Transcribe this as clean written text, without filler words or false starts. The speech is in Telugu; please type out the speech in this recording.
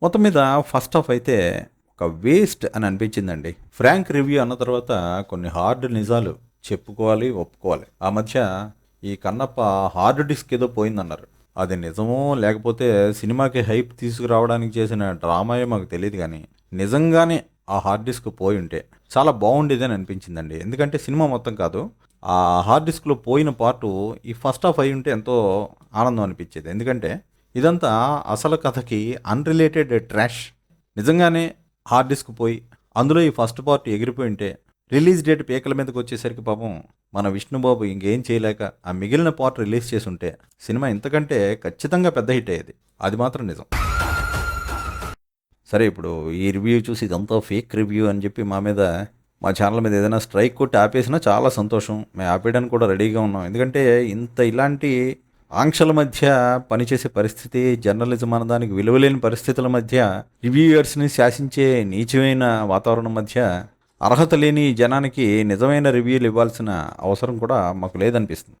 మొత్తం మీద ఫస్ట్ హాఫ్ అయితే ఒక వేస్ట్ అని అనిపించిందండి. ఫ్రాంక్ రివ్యూ అన్న తర్వాత కొన్ని హార్డ్ నిజాలు చెప్పుకోవాలి, ఒప్పుకోవాలి. ఆ మధ్య ఈ కన్నప్ప హార్డ్ డిస్క్ ఏదో పోయిందన్నారు. అది నిజమో లేకపోతే సినిమాకి హైప్ తీసుకురావడానికి చేసిన డ్రామాయో మాకు తెలీదు గానీ, నిజంగానే ఆ హార్డ్ డిస్క్ పోయుంటే చాలా బావుండేదని అనిపించిందండి. ఎందుకంటే సినిమా మొత్తం కాదు. ఆ హార్డ్ డిస్క్‌లో పోయిన పార్టు ఈ ఫస్ట్ హాఫ్ అయ్యుంటే ఎంతో ఆనందం అనిపిచ్చేది. ఎందుకంటే ఇదంతా అసలు కథకి అన్‌రిలేటెడ్ ట్రాష్. నిజంగానే హార్డ్ డిస్క్ పోయి, అందులో ఈ ఫస్ట్ పార్ట్ ఎగిరిపోయుంటే, రిలీజ్ డేట్ పీకల మీదకొచ్చేసరికి పాపం మన విష్ణుబాబు ఇంకేం చేయలేక, ఆ మిగిలిన పార్ట్ రిలీజ్ చేసుంటే, సినిమా ఇంతకంటే ఖచ్చితంగా పెద్ద హిట్ అయ్యేది. అది మాత్రం నిజం. సరే ఇప్పుడు ఈ రివ్యూ చూసి ఇదంతా ఫేక్ రివ్యూ అని చెప్పి మా ఛానల్ మీద ఏదైనా స్ట్రైక్ కొట్టి ఆపేసినా చాలా సంతోషం. మేము ఆపేయడానికి కూడా రెడీగా ఉన్నాం. ఎందుకంటే ఇలాంటి ఆంక్షల మధ్య పనిచేసే పరిస్థితి, జర్నలిజం అనడానికి విలువలేని పరిస్థితుల మధ్య, రివ్యూయర్స్‌ని శాసించే నీచమైన వాతావరణం మధ్య, అర్హత లేని జనానికి నిజమైన రివ్యూలు ఇవ్వాల్సిన అవసరం కూడా మాకు లేదనిపిస్తుంది.